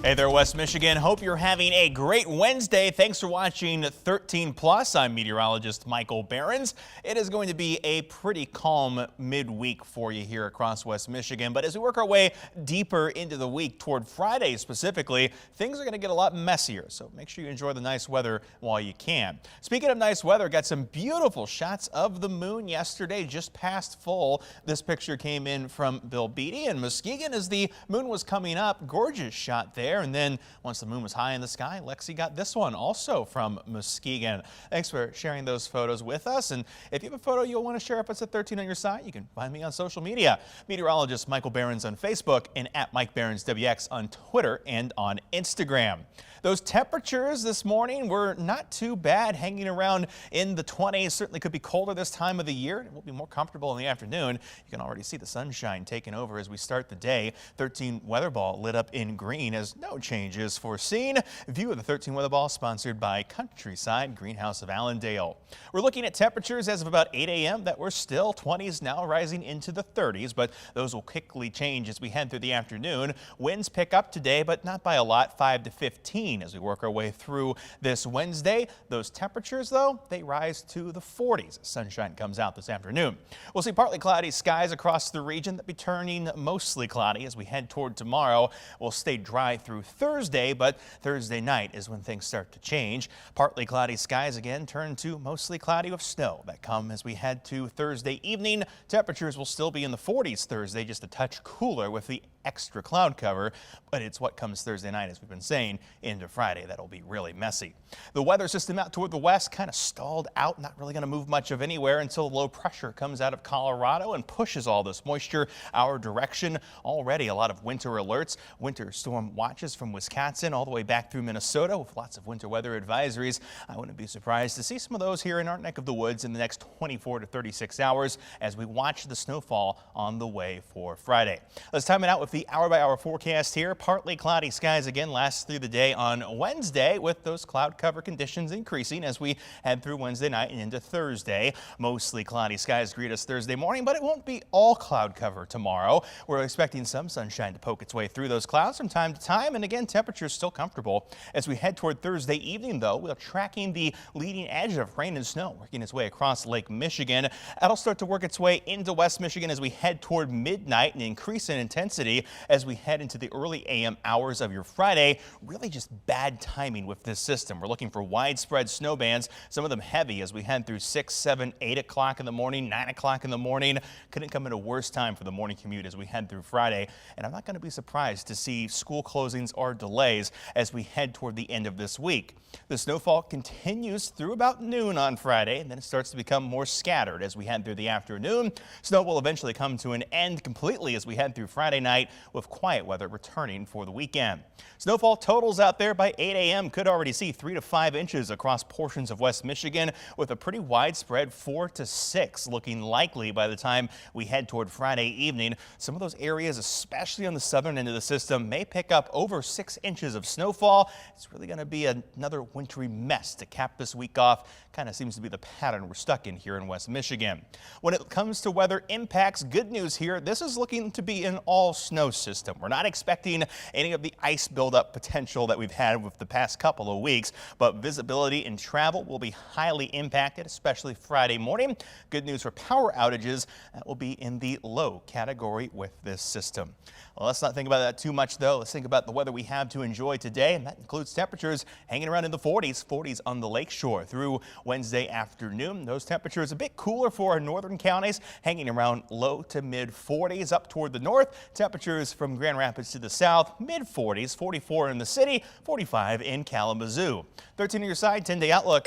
Hey there, West Michigan. Hope you're having a great Wednesday. Thanks for watching 13 Plus. I'm meteorologist Michael Behrens. It is going to be a pretty calm midweek for you here across West Michigan. But as we work our way deeper into the week toward Friday specifically, things are going to get a lot messier. So make sure you enjoy the nice weather while you can. Speaking of nice weather, got some beautiful shots of the moon yesterday, just past full. This picture came in from Bill Beatty in Muskegon as the moon was coming up. Gorgeous shot there. And then once the moon was high in the sky, Lexi got this one also from Muskegon. Thanks for sharing those photos with us. And if you have a photo you'll want to share up, it's at 13 on your site. You can find me on social media. Meteorologist Michael Behrens on Facebook and at Mike Behrens WX on Twitter and on Instagram. Those temperatures this morning were not too bad, hanging around in the 20s. Certainly could be colder this time of the year. It will be more comfortable in the afternoon. You can already see the sunshine taking over as we start the day. 13 weather ball lit up in green as no changes foreseen. View of the 13 weather ball sponsored by Countryside Greenhouse of Allendale. We're looking at temperatures as of about 8 a.m. that were still 20s, now rising into the 30s, but those will quickly change as we head through the afternoon. Winds pick up today, but not by a lot, 5 to 15 as we work our way through this Wednesday. Those temperatures, though, they rise to the 40s as sunshine comes out this afternoon. We'll see partly cloudy skies across the region that be turning mostly cloudy as we head toward tomorrow. We'll stay dry through Thursday, but Thursday night is when things start to change. Partly cloudy skies again turn to mostly cloudy with snow that come as we head to Thursday evening. Temperatures will still be in the 40s Thursday, just a touch cooler with the extra cloud cover, but it's what comes Thursday night, as we've been saying, into Friday that'll be really messy. The weather system out toward the west kind of stalled out, not really going to move much of anywhere until low pressure comes out of Colorado and pushes all this moisture our direction. Already a lot of winter alerts, winter storm watches from Wisconsin all the way back through Minnesota with lots of winter weather advisories. I wouldn't be surprised to see some of those here in our neck of the woods in the next 24 to 36 hours as we watch the snowfall on the way for Friday. Let's time it out with the hour-by-hour forecast here. Partly cloudy skies again last through the day on Wednesday, with those cloud cover conditions increasing as we head through Wednesday night and into Thursday. Mostly cloudy skies greet us Thursday morning, but it won't be all cloud cover tomorrow. We're expecting some sunshine to poke its way through those clouds from time to time, and again, temperatures still comfortable. As we head toward Thursday evening, though, we're tracking the leading edge of rain and snow working its way across Lake Michigan. That'll start to work its way into West Michigan as we head toward midnight and increase in intensity as we head into the early AM hours of your Friday. Really just bad timing with this system. We're looking for widespread snow bands, some of them heavy as we head through 6, 7, 8 o'clock in the morning, 9 o'clock in the morning. Couldn't come at a worse time for the morning commute as we head through Friday. And I'm not going to be surprised to see school closings or delays as we head toward the end of this week. The snowfall continues through about noon on Friday, and then it starts to become more scattered as we head through the afternoon. Snow will eventually come to an end completely as we head through Friday night, with quiet weather returning for the weekend. Snowfall totals out there by 8 a.m. could already see 3 to 5 inches across portions of West Michigan, with a pretty widespread 4 to 6 looking likely by the time we head toward Friday evening. Some of those areas, especially on the southern end of the system, may pick up over 6 inches of snowfall. It's really going to be another wintry mess to cap this week off. Kind of seems to be the pattern we're stuck in here in West Michigan. When it comes to weather impacts, good news here. This is looking to be an all snow system. We're not expecting any of the ice buildup potential that we've had with the past couple of weeks, but visibility and travel will be highly impacted, especially Friday morning. Good news for power outages. That will be in the low category with this system. Well, let's not think about that too much, though. Let's think about the weather we have to enjoy today, and that includes temperatures hanging around in the 40s on the lakeshore through Wednesday afternoon. Those temperatures a bit cooler for our northern counties, hanging around low to mid 40s. Up toward the north, temperatures from Grand Rapids to the south, mid 40s, 44 in the city, 45 in Kalamazoo. 13 on your side, 10-day outlook.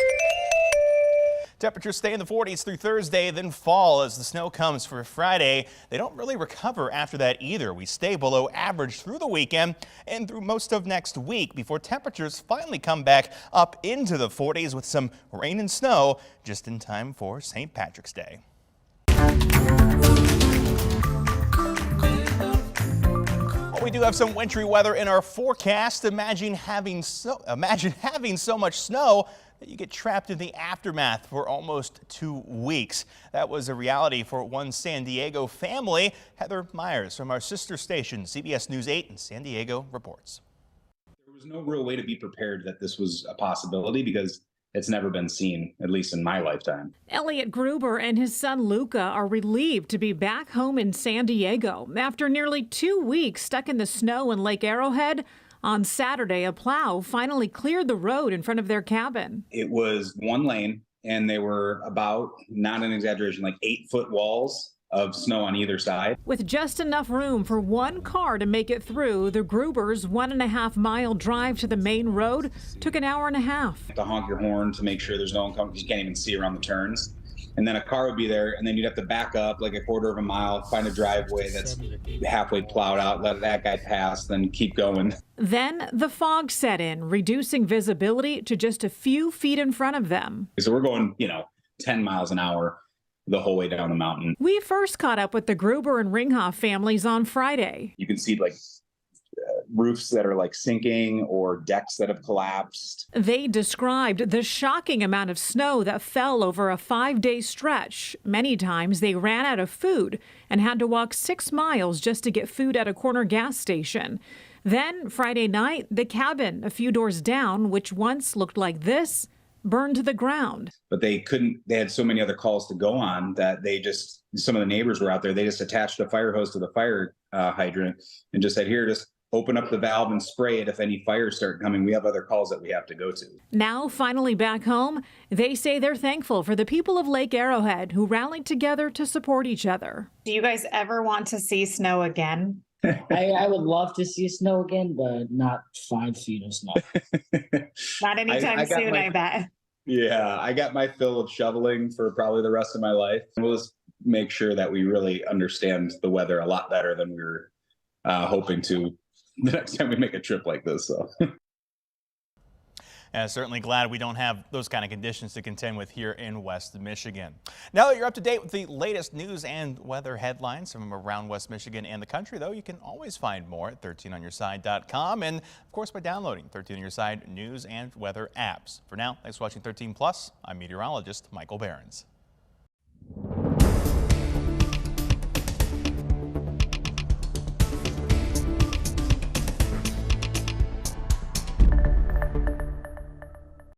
Temperatures stay in the 40s through Thursday, then fall as the snow comes for Friday. They don't really recover after that either. We stay below average through the weekend and through most of next week before temperatures finally come back up into the 40s with some rain and snow just in time for St. Patrick's Day. Well, we do have some wintry weather in our forecast. Imagine having so much snow that you get trapped in the aftermath for almost 2 weeks. That was a reality for one San Diego family. Heather Myers from our sister station, CBS News 8 in San Diego, reports. was no real way to be prepared that this was a possibility because it's never been seen, at least in my lifetime. Elliot Gruber and his son Luca are relieved to be back home in San Diego after nearly 2 weeks stuck in the snow in Lake Arrowhead. On Saturday, a plow finally cleared the road in front of their cabin. It was one lane, and they were about, not an exaggeration, like 8-foot walls of snow on either side. With just enough room for one car to make it through, the Grubers' 1.5-mile drive to the main road took an hour and a half. To honk your horn to make sure there's no one coming, you can't even see around the turns. And then a car would be there, and then you'd have to back up like a quarter of a mile, find a driveway that's halfway plowed out, let that guy pass, then keep going. Then the fog set in, reducing visibility to just a few feet in front of them. So we're going, 10 miles an hour the whole way down the mountain. We first caught up with the Gruber and Ringhoff families on Friday. You can see roofs that are sinking or decks that have collapsed. They described the shocking amount of snow that fell over a 5-day stretch. Many times they ran out of food and had to walk 6 miles just to get food at a corner gas station. Then Friday night, the cabin a few doors down, which once looked like this, burned to the ground. But they had so many other calls to go on that some of the neighbors were out there. They just attached a fire hose to the fire hydrant and just said, here, just open up the valve and spray it if any fires start coming. We have other calls that we have to go to. Now, finally back home, they say they're thankful for the people of Lake Arrowhead who rallied together to support each other. Do you guys ever want to see snow again? I would love to see snow again, but not 5 feet of snow. Not anytime soon, I bet. Yeah, I got my fill of shoveling for probably the rest of my life. We'll just make sure that we really understand the weather a lot better than we were hoping to the next time we make a trip like this. So. And certainly glad we don't have those kind of conditions to contend with here in West Michigan. Now that you're up to date with the latest news and weather headlines from around West Michigan and the country, though, you can always find more at 13onyourside.com and, of course, by downloading 13 On Your Side news and weather apps. For now, thanks for watching 13 Plus. I'm meteorologist Michael Behrens.